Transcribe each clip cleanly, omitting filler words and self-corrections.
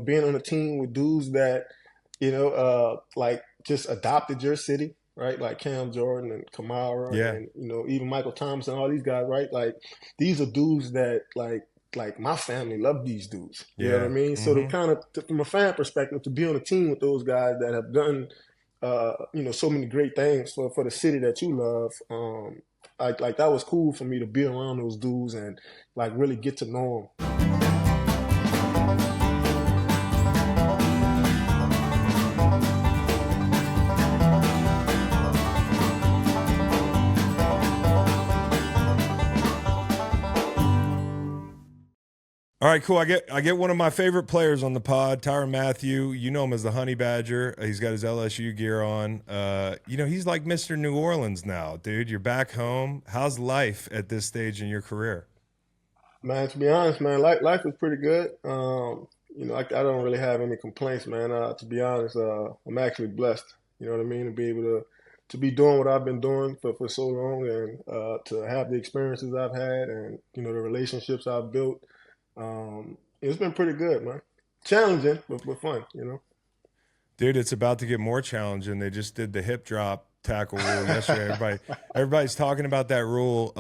being on a team with dudes that, like just adopted your city, right? Like Cam Jordan and Kamara Yeah. and, even Michael Thomas and all these guys, right? Like these are dudes that like my family love these dudes. You know what I Yeah. mean? So to kind of, from a fan perspective, to be on a team with those guys that have done, so many great things for the city that you love, like that was cool for me to be around those dudes and like really get to know them. All right, cool. I get one of my favorite players on the pod, Tyrann Mathieu. You know him as the Honey Badger. He's got his LSU gear on. He's like Mr. New Orleans now, dude. You're back home. How's life at this stage in your career? Man, to be honest, man, life is pretty good. I don't really have any complaints, man. To be honest, I'm actually blessed. You know what I mean? To be able to be doing what I've been doing for so long, and to have the experiences I've had, and the relationships I've built. It's been pretty good, man. Challenging, but fun, Dude, it's about to get more challenging. They just did the hip drop tackle rule yesterday. Everybody's talking about that rule,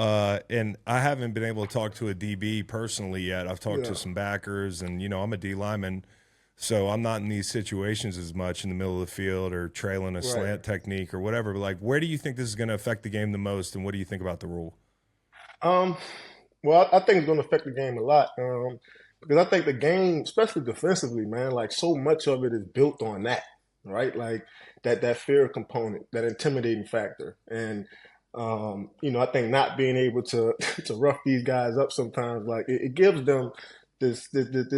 and I haven't been able to talk to a DB personally yet. I've talked to some backers, and I'm a D lineman, so I'm not in these situations as much in the middle of the field or trailing a slant technique or whatever. But like, where do you think this is going to affect the game the most, and what do you think about the rule? Well, I think it's going to affect the game a lot, because I think the game, especially defensively, man, like so much of it is built on that, right? Like that fear component, that intimidating factor, and I think not being able to to rough these guys up sometimes, like it gives them this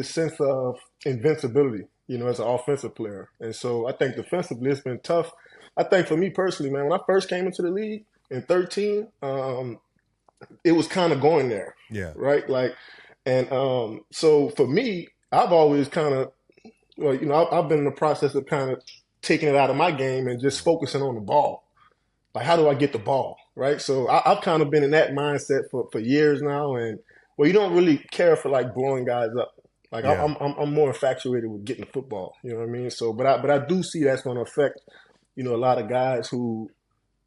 sense of invincibility, as an offensive player, and so I think defensively it's been tough. I think for me personally, man, when I first came into the league in 2013. It was kind of going there. Yeah. Right. Like, and so for me, I've always kind of, I've been in the process of kind of taking it out of my game and just focusing on the ball. Like, how do I get the ball? Right. So I've kind of been in that mindset for years now. And you don't really care for like blowing guys up. Like I'm more infatuated with getting the football. You know what I mean? So, but I do see that's going to affect, a lot of guys who,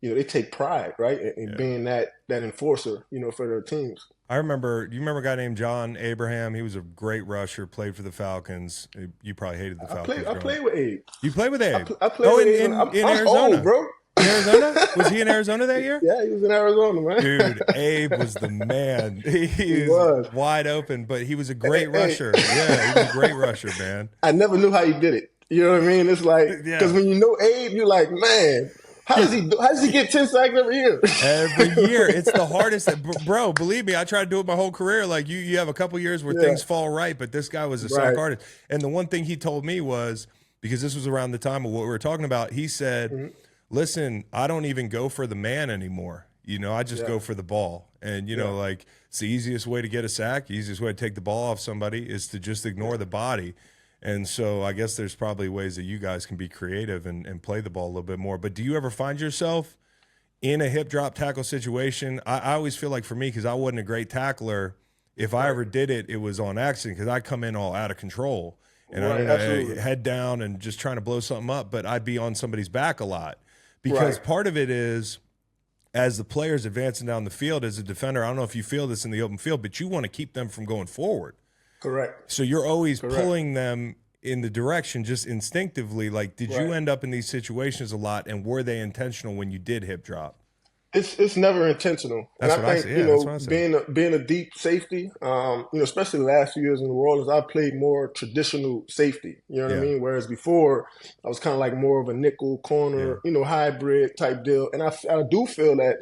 they take pride, right, in being that enforcer, for their teams. Do you remember a guy named John Abraham? He was a great rusher, played for the Falcons. You probably hated the Falcons. I played with Abe. You played with Abe? I played with Abe. In Arizona. Old, bro. In Arizona? Was he in Arizona that year? Yeah, he was in Arizona, man. Dude, Abe was the man. He was wide open, but he was a great rusher. Yeah, he was a great rusher, man. I never knew how he did it. You know what I mean? It's like, because when you know Abe, you're like, man, how does he get 10 sacks every year? Every year. It's the hardest. Bro, believe me, I tried to do it my whole career. Like, you have a couple years where things fall right, but this guy was a sack artist. And the one thing he told me was, because this was around the time of what we were talking about, he said, listen, I don't even go for the man anymore. I just go for the ball. And, like, it's the easiest way to get a sack, easiest way to take the ball off somebody is to just ignore the body. And so I guess there's probably ways that you guys can be creative and play the ball a little bit more. But do you ever find yourself in a hip drop tackle situation? I always feel like for me, because I wasn't a great tackler, if I ever did it, it was on accident because I come in all out of control. And I head down and just trying to blow something up, but I'd be on somebody's back a lot. Because part of it is, as the player's advancing down the field as a defender, I don't know if you feel this in the open field, but you want to keep them from going forward. Correct. So you're always pulling them in the direction just instinctively. Like, did you end up in these situations a lot, and were they intentional when you did hip drop? It's never intentional. That's and what I think, being a deep safety, especially the last few years in New Orleans, I played more traditional safety. You know what I mean? Whereas before, I was kind of like more of a nickel corner, hybrid type deal. And I do feel that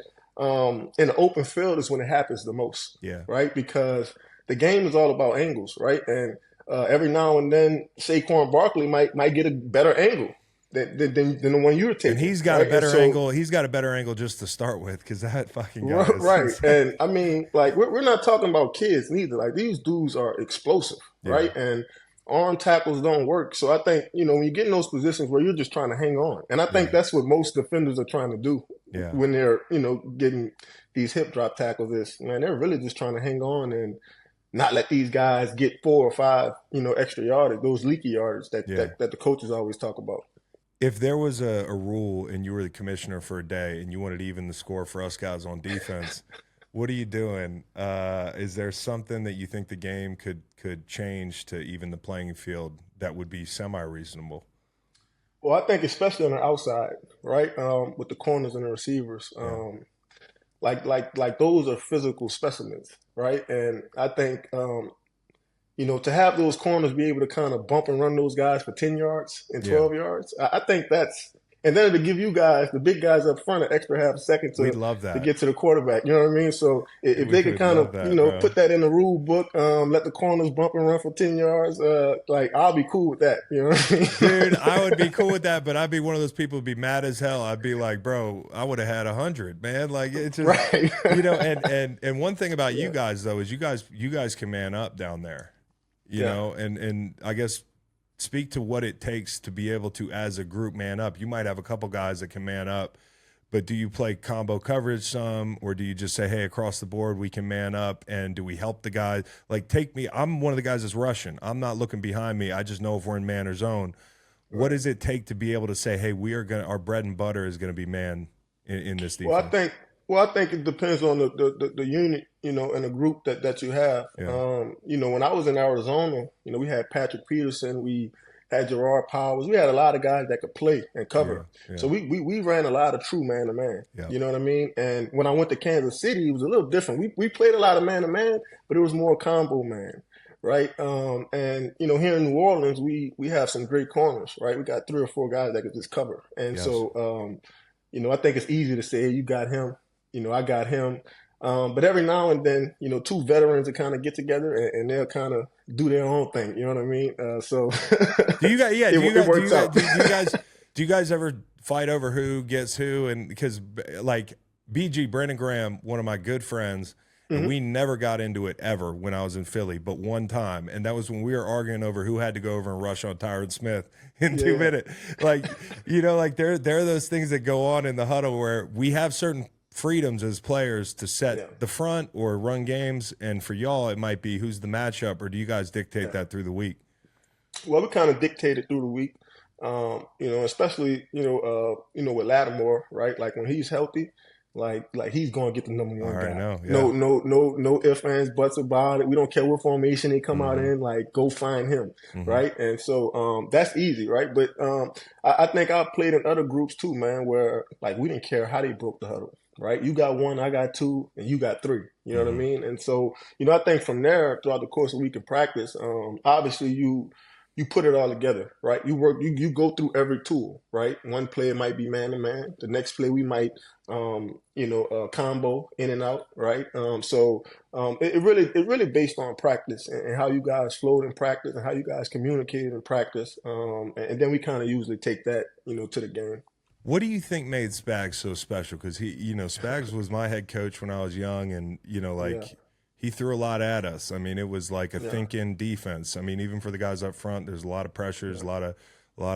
in the open field is when it happens the most. Yeah. Right? Because the game is all about angles, right? And every now and then, Saquon Barkley might get a better angle than the one you were taking. And he's got a better angle. He's got a better angle just to start with, because that fucking guy is right. And I mean, like, we're not talking about kids neither. Like, these dudes are explosive, right? And arm tackles don't work. So I think, when you get in those positions where you're just trying to hang on, and I think that's what most defenders are trying to do when they're, getting these hip drop tackles is, man, they're really just trying to hang on and not let these guys get 4 or 5, extra yardage, those leaky yardage that the coaches always talk about. If there was a rule and you were the commissioner for a day and you wanted to even the score for us guys on defense, what are you doing? Is there something that you think the game could change to even the playing field that would be semi-reasonable? Well, I think especially on the outside, right, with the corners and the receivers, like those are physical specimens, right? And I think to have those corners be able to kind of bump and run those guys for 10 yards and 12 yards, I think that's – and then to give you guys, the big guys up front, an extra half a second to get to the quarterback. You know what I mean? So if they could kind of, put that in the rule book, let the corners bump and run for 10 yards, I'll be cool with that. You know what I mean? Dude, I would be cool with that, but I'd be one of those people who'd be mad as hell. I'd be like, bro, I would have had 100, man. Like, it's just, right. And one thing about you guys, though, is you guys can man up down there. You know, and I guess speak to what it takes to be able to, as a group, man up. You might have a couple guys that can man up, but do you play combo coverage some, or do you just say, hey, across the board, we can man up, and do we help the guys? Like, I'm one of the guys that's rushing. I'm not looking behind me. I just know if we're in man or zone. Right. What does it take to be able to say, hey, our bread and butter is going to be man in this defense? Well, I think it depends on the unit, and the group that you have. Yeah. When I was in Arizona, we had Patrick Peterson, we had Gerard Powers, we had a lot of guys that could play and cover. Yeah. So we ran a lot of true man-to-man. Yeah. You know what I mean? And when I went to Kansas City, it was a little different. We played a lot of man-to-man, but it was more combo man, right? And here in New Orleans, we have some great corners, right? We got 3 or 4 guys that could just cover. And so, I think it's easy to say, hey, you got him. I got him. But every now and then, 2 veterans will kind of get together and they'll kind of do their own thing. You know what I mean? So do you guys ever fight over who gets who? And because like BG, Brandon Graham, one of my good friends, and we never got into it ever when I was in Philly, but one time. And that was when we were arguing over who had to go over and rush on Tyrann Smith in 2 minutes. Like, there are those things that go on in the huddle where we have certain freedoms as players to set the front or run games, and for y'all it might be who's the matchup, or do you guys dictate that through the week? Well, we kind of dictate it through the week, especially with Lattimore, right? Like when he's healthy, like he's gonna get the number 1 guy. No ifs, ands, buts about it. We don't care what formation they come out in. Like, go find him, right? And so that's easy, right? But I think I played in other groups too, man, where like we didn't care how they broke the huddle. Right, you got 1, I got 2, and you got 3. You know what I mean? And so, I think from there, throughout the course of the week of practice, obviously you put it all together, right? You work, you go through every tool, right? One play might be man to man. The next play we might, combo in and out, right? It really based on practice and how you guys flowed in practice and how you guys communicated in practice, and then we kind of usually take that, to the game. What do you think made Spags so special? Because Spags was my head coach when I was young, and he threw a lot at us. I mean, it was like a thinking defense. I mean, even for the guys up front, there's a lot of pressures, a lot of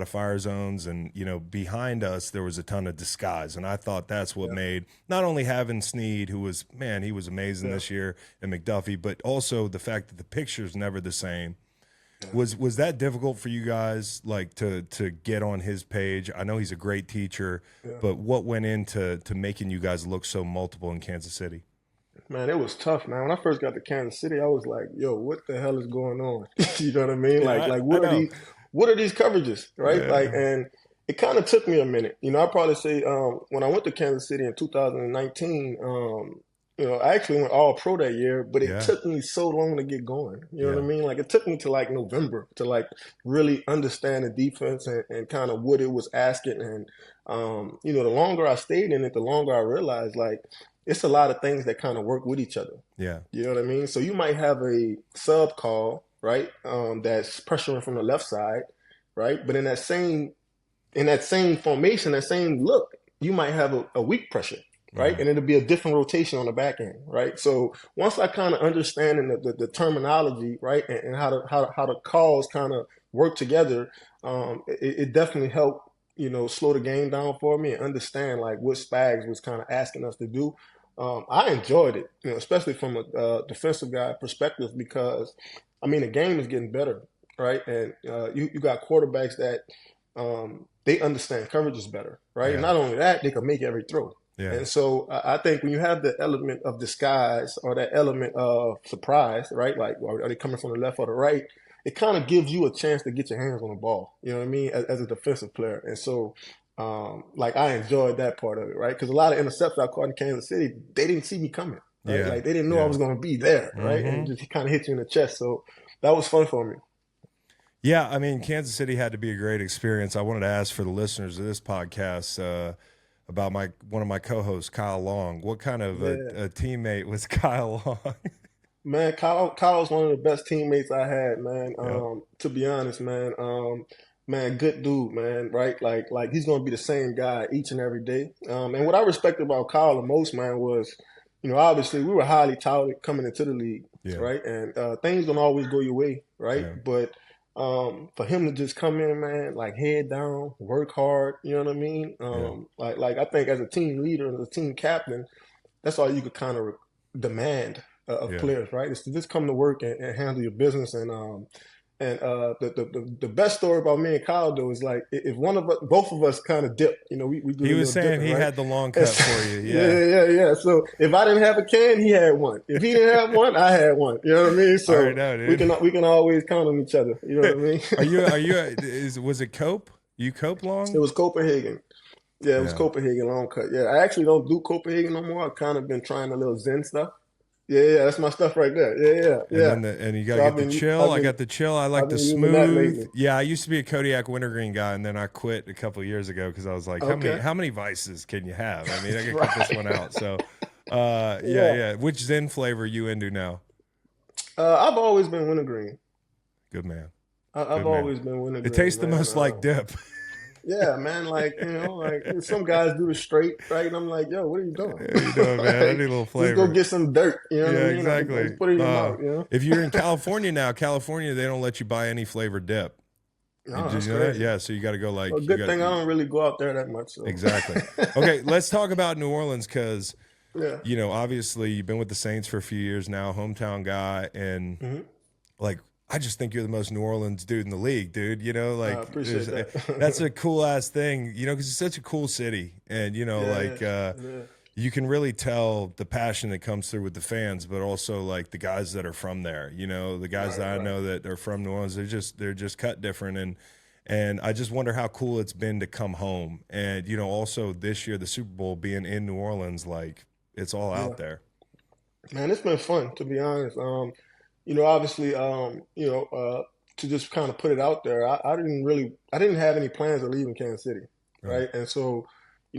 fire zones, and behind us there was a ton of disguise. And I thought that's what made not only having Snead, who was he was amazing this year, and McDuffie, but also the fact that the picture's never the same. Was that difficult for you guys, like to get on his page? I know he's a great teacher, but what went into making you guys look so multiple in Kansas City? Man, it was tough, man. When I first got to Kansas City, I was like, yo, what the hell is going on? You know what I mean? What are these coverages, right? And it kind of took me a minute. I'd probably say when I went to Kansas City in 2019, I actually went all pro that year, but it took me so long to get going. You know what I mean? Like, it took me to like November to like really understand the defense and kind of what it was asking. And, the longer I stayed in it, the longer I realized like it's a lot of things that kind of work with each other. Yeah. You know what I mean? So you might have a sub call, right? That's pressuring from the left side, right? But in that same formation, that same look, you might have a weak pressure. Right. And it'll be a different rotation on the back end. Right. So once I kind of understand the terminology, right, and how the calls kind of work together, it definitely helped, slow the game down for me and understand like what Spags was kind of asking us to do. I enjoyed it, especially from a defensive guy perspective, because I mean the game is getting better, right? And you got quarterbacks that they understand coverage is better, right? And Yeah. not only that, they can make every throw. Yeah. And so I think when you have the element of disguise or that element of surprise, right? Like, are they coming from the left or the right? It kind of gives you a chance to get your hands on the ball, you know what I mean, as a defensive player. And so, like, I enjoyed that part of it, right? Because a lot of interceptions I caught in Kansas City, they didn't see me coming, right? Yeah. Like, they didn't know I was going to be there, right? And just kind of hit you in the chest. So that was fun for me. Yeah, I mean, Kansas City had to be a great experience. I wanted to ask for the listeners of this podcast about one of my co-hosts, Kyle Long. What kind of a teammate was Kyle Long? Man, Kyle's one of the best teammates I had, man. Yep. To be honest, man. Man, good dude, man. Right? Like he's gonna be the same guy each and every day. And what I respect about Kyle the most, man, was, obviously we were highly touted coming into the league, Yeah. right? And things don't always go your way, right? Yeah. But for him to just come in, man, like head down, work hard, you know what I mean? Like I think as a team leader and as a team captain, that's all you could kind of demand of players, right? Is to just come to work and handle your business. And the best story about me and Kyle though is like if one of us, both of us kind of dipped, we do. He was saying he right? had the long cut for you. Yeah. So if I didn't have a can, he had one. If he didn't have one, I had one. You know what I mean? So we can always count on each other. You know what I mean? Was it Cope? You Cope long? It was Copenhagen. Yeah, it was Copenhagen long cut. Yeah, I actually don't do Copenhagen no more. I've kind of been trying a little Zen stuff. Yeah, that's my stuff right there. Yeah. And you got to get the chill. I got the chill. I like the smooth. Yeah, I used to be a Kodiak wintergreen guy, and then I quit a couple of years ago because I was like, how many vices can you have? I mean, I can cut this one out. So, yeah. Which Zen flavor are you into now? I've always been wintergreen. Good man. I've always been wintergreen. It tastes the most like dip. Yeah, man. Like some guys do the straight, right? And I'm like, yo, what are you doing? What are you doing, man? I need a little flavor. Just go get some dirt. You know what I mean? Exactly. Put it in your mouth. If you're in California now, they don't let you buy any flavored dip. Oh, Did you know that? Yeah, so you got to go like. Well, good thing I don't really go out there that much. So. Exactly. Okay, let's talk about New Orleans because, obviously you've been with the Saints for a few years now, hometown guy, and I just think you're the most New Orleans dude in the league, dude. I appreciate that. That's a cool ass thing, because it's such a cool city, and you can really tell the passion that comes through with the fans, but also like the guys that are from there. The guys that I know that are from New Orleans, they're just cut different, and I just wonder how cool it's been to come home, and also this year the Super Bowl being in New Orleans, like it's all out there. Man, it's been fun to be honest. Obviously, to just kind of put it out there, I didn't have any plans of leaving Kansas City, right? And so,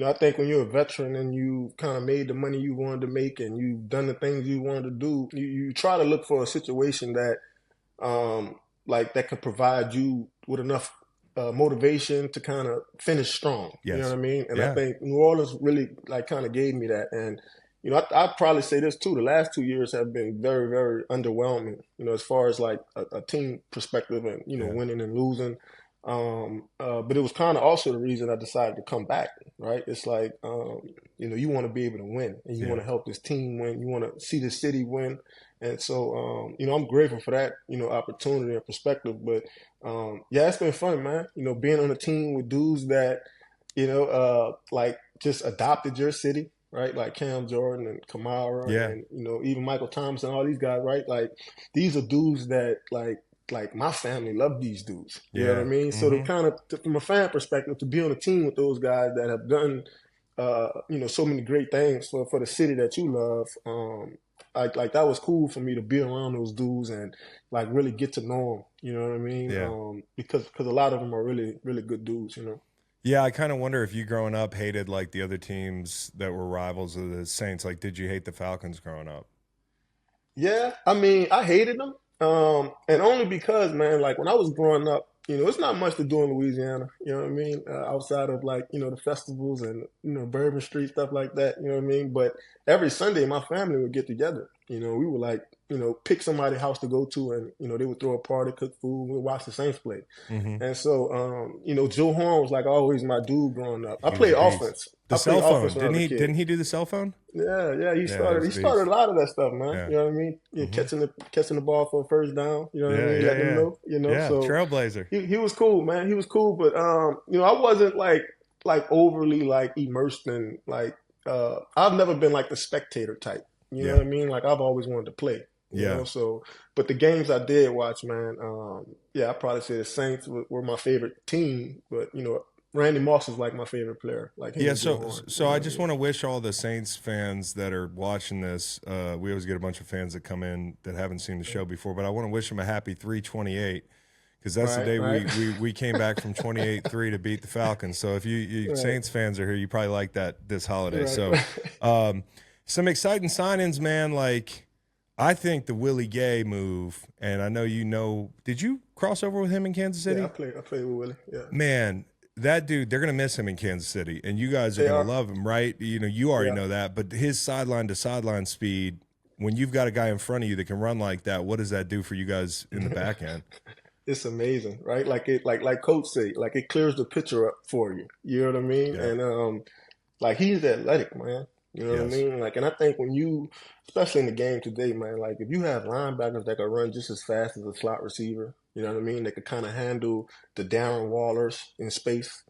I think when you're a veteran and you kind of made the money you wanted to make and you've done the things you wanted to do, you try to look for a situation that, that could provide you with enough motivation to kind of finish strong. Yes. You know what I mean? And I think New Orleans really kind of gave me that. And I'd probably say this too. The last 2 years have been very, very underwhelming, as far as like a team perspective and, winning and losing. But it was kind of also the reason I decided to come back, right? It's like, you want to be able to win and you want to help this team win. You want to see the city win. And so, I'm grateful for that, opportunity and perspective. But, it's been fun, man. Being on a team with dudes that, just adopted your city. Right, like Cam Jordan and Kamara, and even Michael Thomas and all these guys. Right, like these are dudes that like my family love these dudes. You know what I mean? Mm-hmm. So to kind of, from a fan perspective, to be on a team with those guys that have done, so many great things for the city that you love. Like that was cool for me to be around those dudes and like really get to know them. You know what I mean? Yeah. Because a lot of them are really, really good dudes. Yeah, I kind of wonder if you growing up hated like the other teams that were rivals of the Saints. Like, did you hate the Falcons growing up? Yeah, I mean, I hated them. And only because, man, like when I was growing up, it's not much to do in Louisiana, you know what I mean? Outside of like, the festivals and, Bourbon Street, stuff like that, you know what I mean? But every Sunday, my family would get together, We would like, pick somebody's house to go to, and they would throw a party, cook food, we'd watch the Saints play. Mm-hmm. And so, Joe Horn was like always my dude growing up. I He was played a beast. offense. The I played cell phone, offense when I was a kid. didn't he do the cell phone? Yeah. He Yeah, started a lot of that stuff, man. Yeah. You know what I mean? Yeah, Mm-hmm. catching the ball for a first down. You know what I mean? Yeah, Let them know. yeah. So Trailblazer. he was cool, man. He was cool, but I wasn't like overly like immersed in like I've never been like the spectator type. You know what I mean? Like I've always wanted to play. You know, so but the games I did watch, man, I probably say the Saints were my favorite team, but Randy Moss is like my favorite player. Like him. Yeah, so I just want to wish all the Saints fans that are watching this. We always get a bunch of fans that come in that haven't seen the show before, but I want to wish them a happy 3/28 because that's the day we came back from 28-3 to beat the Falcons. So if you Saints fans are here, you probably like that this holiday. So some exciting sign-ins, man. Like I think the Willie Gay move, and I know did you cross over with him in Kansas City? Yeah, I played with Willie. Yeah, man. That dude, they're going to miss him in Kansas City, and you guys are going to love him, right? You already know that, but his sideline to sideline speed, when you've got a guy in front of you that can run like that, what does that do for you guys in the back end? It's amazing, right? Like Coach say, like it clears the picture up for you. You know what I mean? Yeah. And like he's athletic, man. You know what I mean? Like, and I think when especially in the game today, man, like if you have linebackers that can run just as fast as a slot receiver, you know what I mean? They could kind of handle the Darren Wallers in space.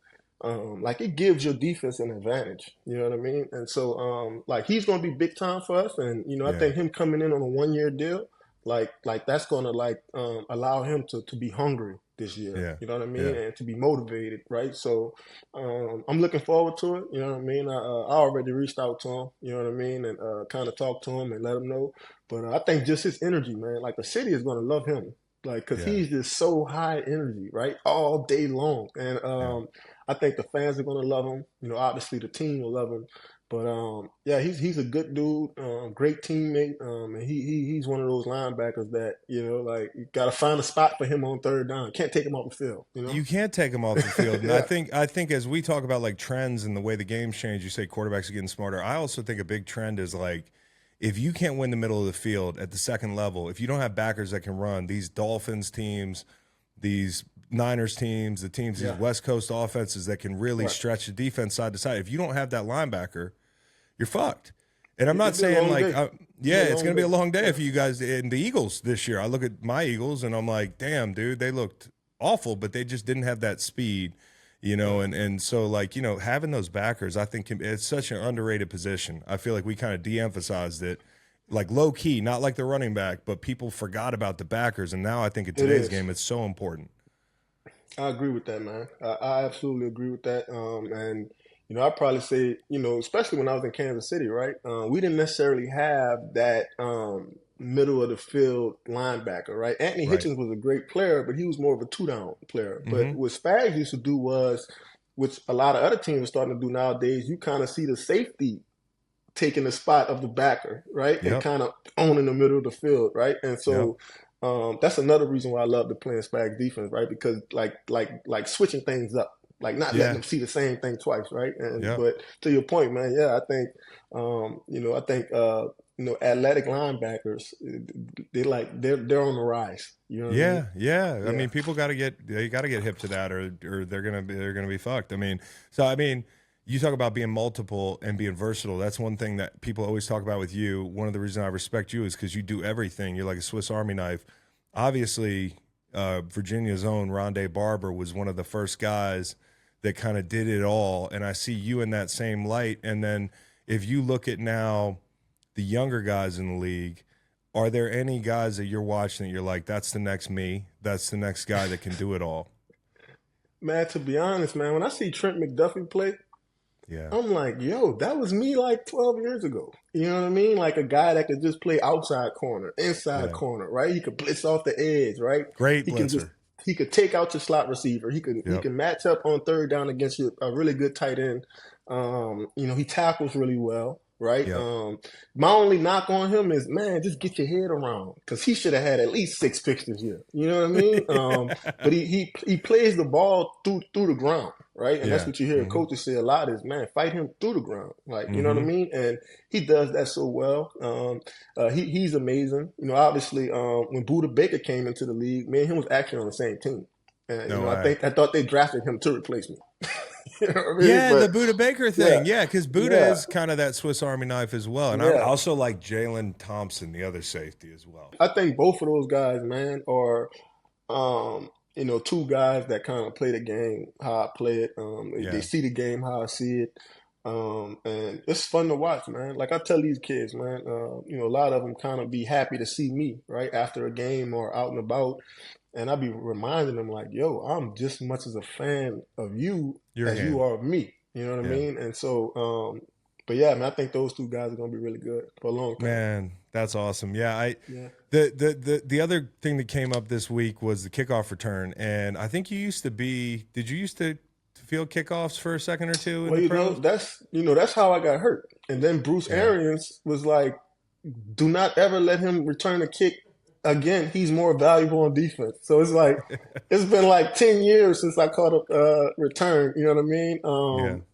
Like it gives your defense an advantage. You know what I mean? And so, like he's going to be big time for us. And I think him coming in on a 1-year deal, like that's going to like allow him to be hungry this year. Yeah. You know what I mean? And to be motivated, right? So I'm looking forward to it. You know what I mean? I already reached out to him. You know what I mean? And kind of talked to him and let him know. But I think just his energy, man. Like the city is going to love him. Like, cause he's just so high energy, right? All day long. And I think the fans are gonna love him. Obviously the team will love him. But he's a good dude, great teammate. And he's one of those linebackers that, like you gotta find a spot for him on third down. Can't take him off the field. You can't take him off the field. And I think as we talk about like trends and the way the game's changed, you say quarterbacks are getting smarter. I also think a big trend is like, if you can't win the middle of the field at the second level, if you don't have backers that can run, these Dolphins teams, these Niners teams, the teams, these West Coast offenses that can really stretch the defense side to side, if you don't have that linebacker, you're fucked. And I'm not saying like, it's going to be a long day for you guys in the Eagles this year. I look at my Eagles and I'm like, damn, dude, they looked awful, but they just didn't have that speed. And so like, having those backers, I think it's such an underrated position. I feel like we kind of de-emphasized it, like low key, not like the running back, but people forgot about the backers. And now I think in today's game, it's so important. I agree with that, man. I absolutely agree with that. And I'd probably say, especially when I was in Kansas City, right? We didn't necessarily have that middle of the field linebacker, right? Anthony Hitchens was a great player, but he was more of a two-down player. But what Spags used to do was, which a lot of other teams are starting to do nowadays, you kind of see the safety taking the spot of the backer, right? And kind of owning the middle of the field, right? And so that's another reason why I love to play in Spags defense, right? Because like switching things up. Like not letting them see the same thing twice, right? But to your point, man, I think, athletic linebackers, they're on the rise. You know what I mean? I mean, people got to get hip to that, or they're gonna be fucked. I mean, you talk about being multiple and being versatile. That's one thing that people always talk about with you. One of the reasons I respect you is because you do everything. You're like a Swiss Army knife. Obviously, Virginia's own Rondé Barber was one of the first guys that kind of did it all. And I see you in that same light. And then if you look at now the younger guys in the league, are there any guys that you're watching that you're like, that's the next me? That's the next guy that can do it all? Man, to be honest, man, when I see Trent McDuffie play, I'm like, yo, that was me like 12 years ago. You know what I mean? Like a guy that could just play outside corner, inside corner, right? He could blitz off the edge, right? Great blitzer. He could take out your slot receiver. He can match up on third down against a really good tight end. He tackles really well, right? My only knock on him is, man, just get your head around, because he should have had at least 6 picks this year. You know what I mean? But he plays the ball through the ground, right? And that's what you hear coaches say a lot is, man, fight him through the ground. Like, you know what I mean? And he does that so well. He's amazing. You know, obviously, when Buda Baker came into the league, me and him was actually on the same team. And, you know, I thought they drafted him to replace me. You know what I mean? Yeah, the Buda Baker thing. Yeah, because Buda is kind of that Swiss Army knife as well. And I also like Jalen Thompson, the other safety as well. I think both of those guys, man, are you know, two guys that kind of play the game how I play it. They see the game how I see it. And it's fun to watch, man. Like I tell these kids, man, you know, a lot of them kind of be happy to see me, right, after a game or out and about. And I be reminding them like, yo, I'm just as much as a fan of you as you are of me. You know what I mean? And so, but yeah, man, I think those two guys are going to be really good for a long time. Man, that's awesome. Yeah, the other thing that came up this week was the kickoff return, and I think did you used to field kickoffs for a second or two in the pros? That's how I got hurt. And then Bruce Arians was like, do not ever let him return a kick again. He's more valuable on defense. So it's like, it's been like 10 years since I caught a return. You know what I mean?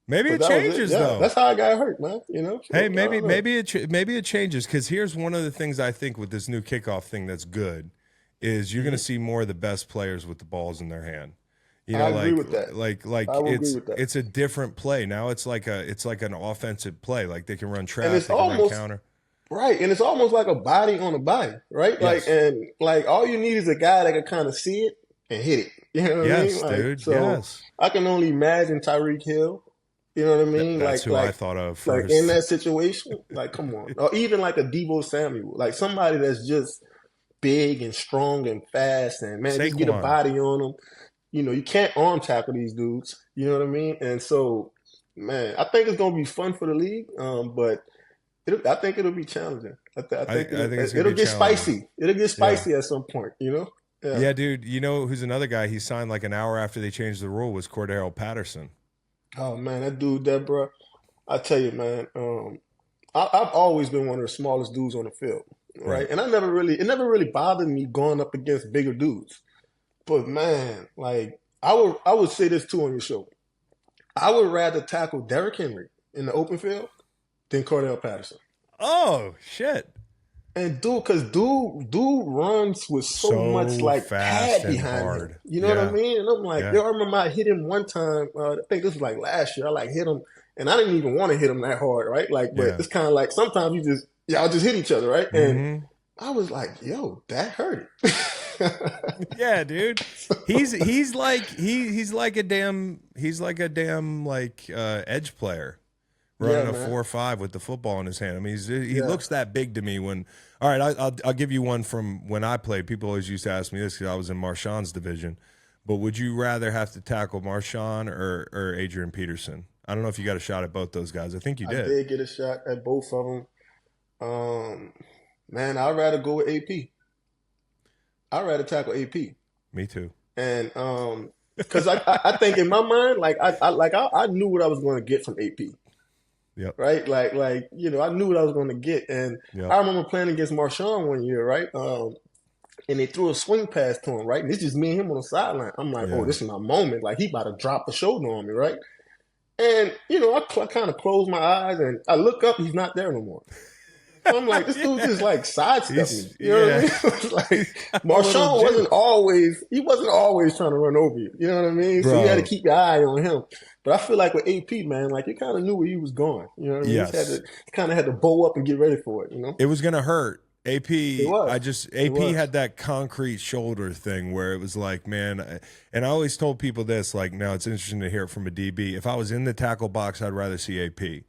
Maybe it changes though. That's how I got hurt, man. You know. So, hey, maybe it changes, because here's one of the things I think with this new kickoff thing that's good is you're going to see more of the best players with the balls in their hand. You know, I agree with that. It's a different play now. It's like an offensive play. Like they can run track, they can run counter. Right, and it's almost like a body on a body, right? Yes. Like all you need is a guy that can kind of see it and hit it. You know what I mean? Like, dude. So yes. I can only imagine Tyreek Hill. You know what I mean? That's who I thought of first. Like in that situation, like come on, or even like a Deebo Samuel, like somebody that's just big and strong and fast, and man, just get a body on them. You know, you can't arm tackle these dudes. You know what I mean? And so, man, I think it's gonna be fun for the league, but I think it'll be challenging. I think it'll get spicy. It'll get spicy at some point. You know? Yeah, dude. You know who's another guy? He signed like an hour after they changed the rule. Was Cordero Patterson. Oh man, that dude, bro. I tell you, man. I've always been one of the smallest dudes on the field, right? And it never really bothered me going up against bigger dudes. But man, like I would say this too on your show. I would rather tackle Derrick Henry in the open field than Cordell Patterson. Oh shit! And dude runs with so much like pad behind him. You know what I mean? And I'm like, I remember I hit him one time. I think this was like last year. I like hit him, and I didn't even want to hit him that hard, right? Like, but it's kind of like sometimes y'all just hit each other, right? And I was like, yo, that hurt. Yeah, dude. He's like a damn edge player. Running a 4.5 with the football in his hand. I mean, he looks that big to me. All right, I'll give you one from when I played. People always used to ask me this because I was in Marshawn's division. But would you rather have to tackle Marshawn or Adrian Peterson? I don't know if you got a shot at both those guys. I think you did. I did get a shot at both of them. Man, I'd rather go with AP. I'd rather tackle AP. Me too. And because I think in my mind, like I knew what I was going to get from AP. Yep. Right? Like, you know, I knew what I was going to get. And I remember playing against Marshawn one year, right? And they threw a swing pass to him, right? And it's just me and him on the sideline. I'm like, oh, this is my moment. Like, he about to drop a shoulder on me, right? And, you know, I kind of close my eyes and I look up, he's not there no more. So I'm like, this dude just like sidestepped me. You know what I mean? Like, Marshawn wasn't always trying to run over you. You know what I mean? Bro. So you had to keep your eye on him. But I feel like with AP, man, like you kind of knew where he was going. You know what I mean? Yes. You kind of had to bow up and get ready for it, you know? It was going to hurt. AP was. had that concrete shoulder thing where it was like, man, and I always told people this, like, now it's interesting to hear it from a DB. If I was in the tackle box, I'd rather see AP.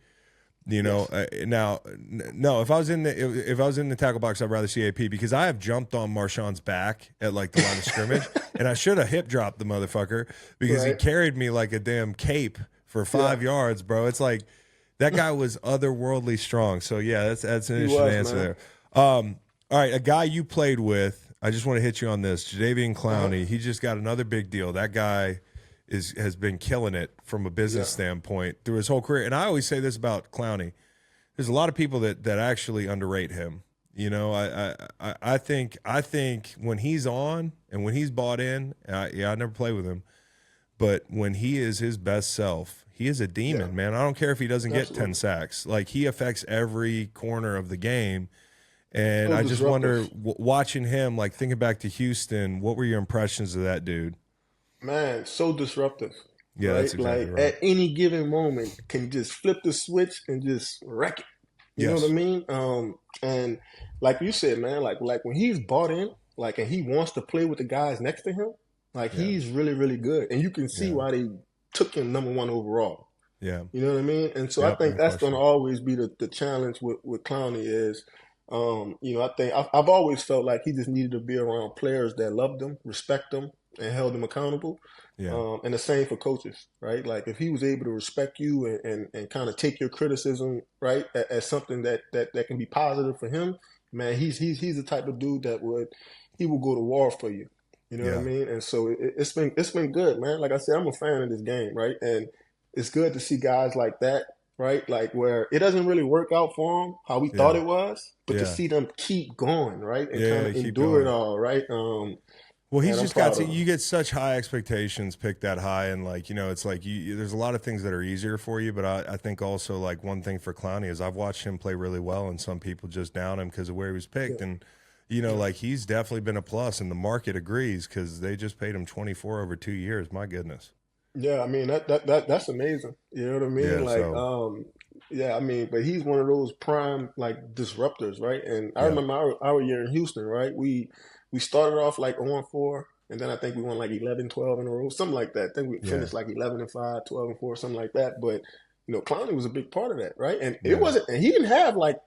You know, if I was in the tackle box, I'd rather see AP because I have jumped on Marshawn's back at like the line of scrimmage, and I should have hip dropped the motherfucker because he carried me like a damn cape for 5 yards, bro. It's like that guy was otherworldly strong. So yeah, that's an interesting answer there. All right, a guy you played with, I just want to hit you on this, Jadeveon Clowney. He just got another big deal. That guy has been killing it from a business standpoint through his whole career. And I always say this about Clowney. There's a lot of people that actually underrate him. You know, I think when he's on and when he's bought in, I never play with him, but when he is his best self, he is a demon, man. I don't care if he doesn't get 10 sacks. Like, he affects every corner of the game. And So I just wonder, disruptive. watching him, like thinking back to Houston, what were your impressions of that dude? Man, so disruptive, Yeah, that's right? exactly Like right. at any given moment can just flip the switch and just wreck it. You know what I Yes. mean? And like you said, man, like when he's bought in, like and he wants to play with the guys next to him, like Yeah. he's really, really good. And you can see Yeah. why they took him number one overall. Yeah. You know what I mean? And so I Yep. think No that's going to question. always be the challenge with Clowney is, I think I've always felt like he just needed to be around players that loved him, respect him, and held him accountable. Yeah. And the same for coaches, right? Like if he was able to respect you and kind of take your criticism, right, as something that can be positive for him, man, he's the type of dude he will go to war for you. You know what I Yeah. mean? And so it's been good, man. Like I said, I'm a fan of this game, right? And it's good to see guys like that, right? Like where it doesn't really work out for them how we thought Yeah. it was, but to Yeah. see them keep going, right, and kind Yeah. of Keep endure it going. all, right? Well, Man, he's I'm just got proud to, of you them. get such high expectations picked that high. And like, it's like there's a lot of things that are easier for you. But I think also like one thing for Clowney is I've watched him play really well and some people just down him because of where he was Yeah, picked. And, yeah, like he's definitely been a plus and the market agrees because they just paid him 24 over 2 years. My goodness. yeah. I mean that's amazing. You know what I mean? Yeah. Like, So, yeah. I mean, but he's one of those prime like disruptors, right? And I yeah. remember our year in Houston, right? We started off like 0-4, and then I think we won like 11, 12 in a row, something like that. I think we Yeah. finished like 11-5, 12-4, something like that. But Clowney was a big part of that, right? And it Yeah. wasn't, and he didn't have like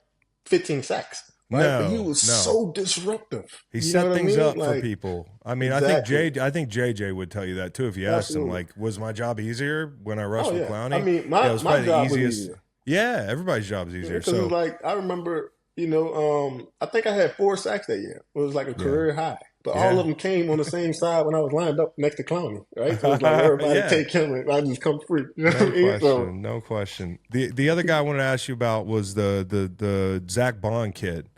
15 sacks, right? But he No, was no. so disruptive. He You know set what I things mean? up for Like people. I mean, exactly, I think JJ would tell you that too if you asked him. absolutely. Like, was my job easier when I rushed Oh with yeah. I Clowney? mean, Yeah, it my was my probably the job was easiest. easier. Yeah, everybody's job is easier. Because it's So, like I remember, I think I had 4 sacks that year. It was like a yeah, career high, but all yeah, of them came on the same side when I was lined up next to Clowney, right? So it's like everybody yeah. take him and I just come free. You know what I No mean? So question, no question. The other guy I wanted to ask you about was the Zach Bond kid,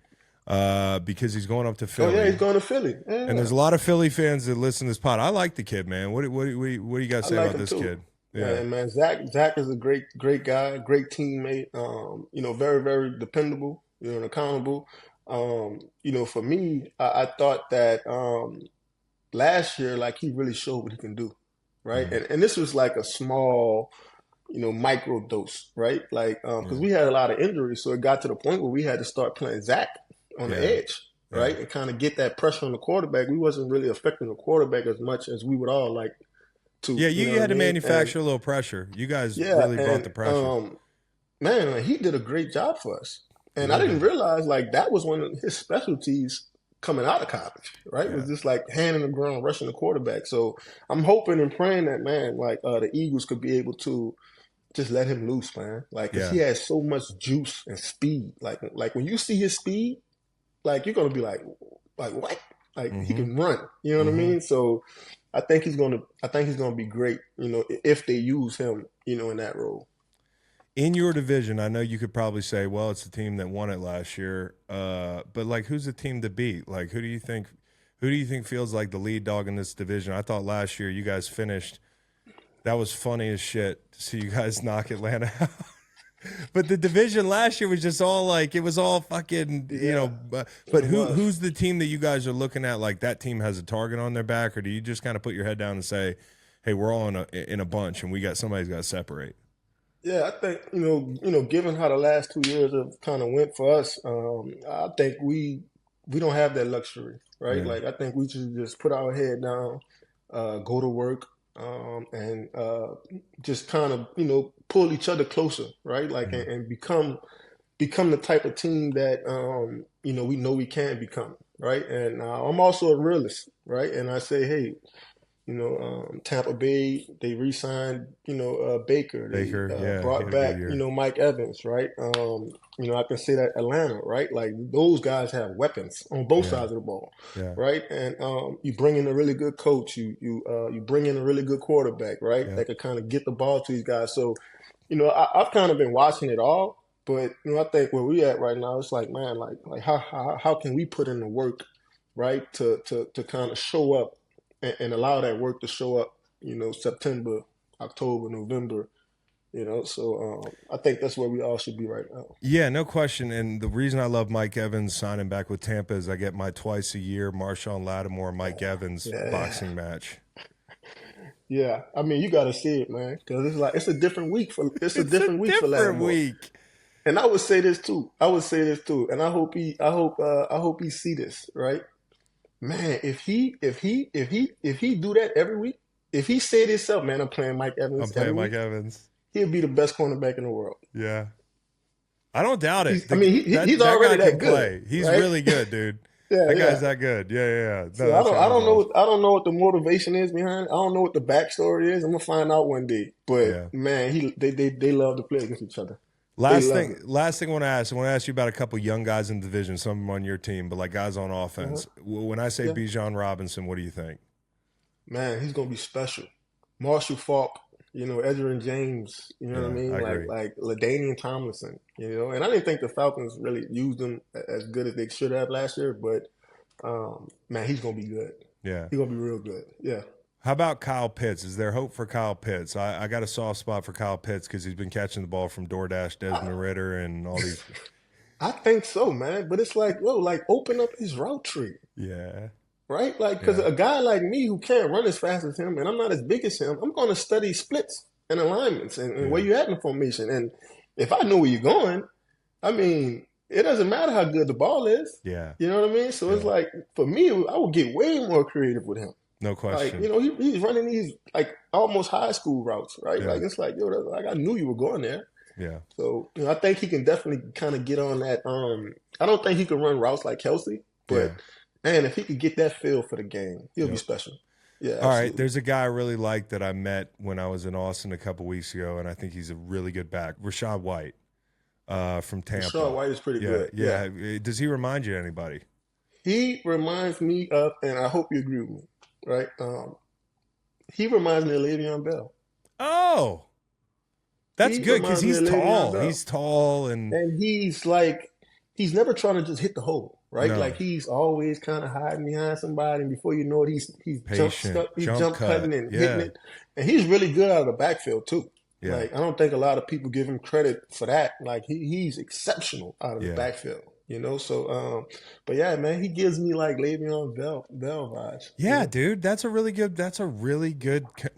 because he's going up to oh yeah, he's Philly, going to Philly. and Yeah, there's a lot of Philly fans that listen to this pod. I like the kid, man. What do you guys I say like about him this too. kid? Yeah, Man, Zach is a great guy, great teammate. Very very dependable. And accountable. For me, I thought that last year, like he really showed what he can do, right? mm, And this was like a small, micro dose, right? Like, because yeah, we had a lot of injuries, so it got to the point where we had to start playing Zach on the yeah, edge, yeah. right, and kind of get that pressure on the quarterback. We wasn't really affecting the quarterback as much as we would all like to, Yeah, you know you what I had to mean? And manufacture a little pressure. You guys yeah, really brought and the pressure. man, he did a great job for us. He And I really didn't did. realize like that was one of his specialties coming out of college, right? Yeah, Was just like handing the ground, rushing the quarterback. So I'm hoping and praying that man, like the Eagles could be able to just let him loose, man. Like, cause yeah. he has so much juice and speed. Like when you see his speed, like you're gonna be like what? Like he Mm-hmm. can run. You know what I Mm-hmm. mean? So I think he's gonna be great. If they use him, in that role. In your division, I know you could probably say, well, it's the team that won it last year. But like, who's the team to beat? Like, who do you think feels like the lead dog in this division? I thought last year you guys finished. That was funny as shit to see you guys knock Atlanta out. But the division last year was just all like it was all fucking, Yeah, but it who was. who's the team that you guys are looking at? Like that team has a target on their back, or do you just kind of put your head down and say, "Hey, we're all in a bunch, and we got somebody's got to separate." Yeah, I think given how the last 2 years have kind of went for us, I think we don't have that luxury, right? Yeah, Like I think we should just put our head down, go to work, and just kind of pull each other closer, right? Like mm, and become the type of team that we know we can become, right? And I'm also a realist, right? And I say, hey, Tampa Bay, they re-signed, Baker. They Baker. Yeah, he brought had a good back, year. Mike Evans, right? I can say that Atlanta, right? Like those guys have weapons on both Yeah, sides of the ball, yeah, right? And you bring in a really good coach. You bring in a really good quarterback, right? yeah. That could kind of get the ball to these guys. So, I've kind of been watching it all, but I think where we at right now, it's like, man, like how can we put in the work, right? To kind of show up and allow that work to show up September, October, November. So I think that's where we all should be right now. Yeah, no question. And the reason I love Mike Evans signing back with Tampa is I get my twice a year Marshawn Lattimore, Mike Evans boxing match. Yeah, I mean, you got to see it, man, because it's a different week for Lattimore. And I would say this too. And I hope he see this, right? Man, if he do that every week, if he said himself, man, I'm playing Mike Evans. Evans. He'll be the best cornerback in the world. Yeah, I don't doubt it. He's already that good. Play. He's really good, dude. That guy's that good. Yeah. No, so I don't know what the motivation is behind it. I don't know what the backstory is. I'm gonna find out one day. But man, they love to play against each other. Last thing I want to ask. I want to ask you about a couple young guys in the division, some of them on your team, but like guys on offense. When I say Bijan Robinson, what do you think? Man, he's gonna be special. Marshall Faulk, Edgerrin James, what I mean? Like LaDainian Tomlinson, And I didn't think the Falcons really used him as good as they should have last year, but man, he's gonna be good. Yeah, he's gonna be real good. Yeah. How about Kyle Pitts? Is there hope for Kyle Pitts? I got a soft spot for Kyle Pitts because he's been catching the ball from DoorDash, Desmond Ridder, and all these. I think so, man. But it's like, open up his route tree. Yeah. Right? Because a guy like me who can't run as fast as him and I'm not as big as him, I'm going to study splits and alignments and where you're at in the formation. And if I know where you're going, I mean, it doesn't matter how good the ball is. Yeah. You know what I mean? So it's like, for me, I would get way more creative with him. No question. He's running these almost high school routes, right? Yeah. It's like, I knew you were going there. Yeah. So I think he can definitely kind of get on that. I don't think he can run routes like Kelsey, but man, if he could get that feel for the game, he'll be special. Yeah. All right. There's a guy I really like that I met when I was in Austin a couple weeks ago, and I think he's a really good back. Rachaad White from Tampa. Rachaad White is pretty good. Yeah. Does he remind you of anybody? He reminds me of, and I hope you agree with me. Right, he reminds me of Le'Veon Bell. Oh, that's good because he's tall. He's tall and he's never trying to just hit the hole, right? No. Like he's always kind of hiding behind somebody, and before you know it, he's jump cutting and hitting it, and he's really good out of the backfield too. Yeah. Like I don't think a lot of people give him credit for that. Like he's exceptional out of the backfield. But yeah, man, he gives me like Le'Veon Bell vibes. Yeah, dude, that's a really good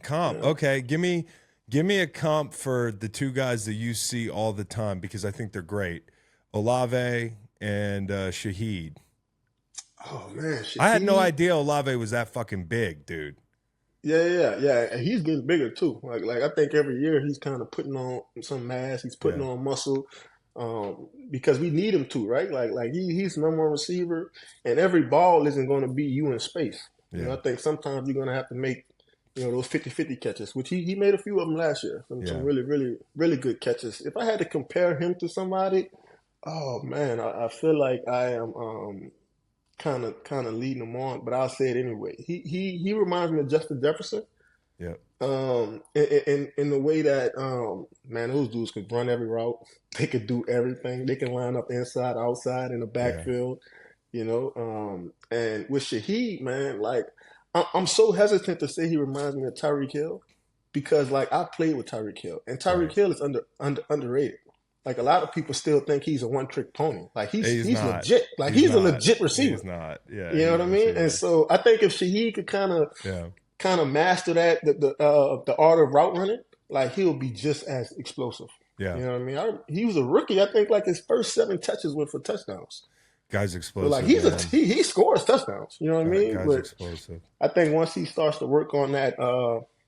comp. Yeah. Okay, give me a comp for the two guys that you see all the time because I think they're great, Olave and Shaheed. Oh man, Shaheed. I had no idea Olave was that fucking big, dude. Yeah, and he's getting bigger too. Like I think every year he's kind of putting on some mass. He's putting on muscle. Because we need him to, right? Like he's the number one receiver, and every ball isn't going to be you in space. I think sometimes you're going to have to make, those 50-50 catches, which he made a few of them last year. Some really, really, really good catches. If I had to compare him to somebody, oh man, I feel like I am kind of leading him on, but I'll say it anyway. He reminds me of Justin Jefferson. Yeah. In the way that man, those dudes could run every route. They could do everything. They can line up inside, outside, in the backfield. And with Shaheed, man, like I'm so hesitant to say he reminds me of Tyreek Hill because like I played with Tyreek Hill, and Tyreek Hill is underrated. Like a lot of people still think he's a one-trick pony. Like he's legit. Like he's a legit receiver. He's not. Yeah. You know what I mean? And so I think if Shaheed could kind of master that the art of route running, like he'll be just as explosive. Yeah. You know what I mean? He was a rookie. I think like his first 7 touches were for touchdowns. Guy's explosive. But like he scores touchdowns. You know what I mean? Guy's explosive. I think once he starts to work on that,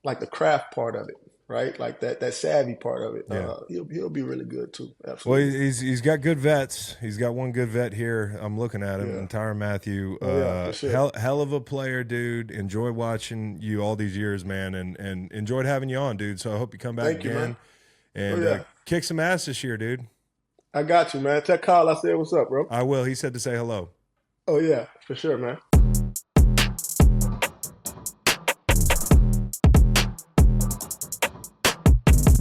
like the craft part of it, right? Like that savvy part of it, he'll be really good too. Absolutely. Well, he's got good vets. He's got one good vet here. I'm looking at him, and Tyrann Mathieu. For sure. Hell of a player, dude. Enjoyed watching you all these years, man, and enjoyed having you on, dude. So I hope you come back again and kick some ass this year, dude. I got you, man. Tell Kyle I said what's up, bro. I will. He said to say hello. Oh, yeah, for sure, man.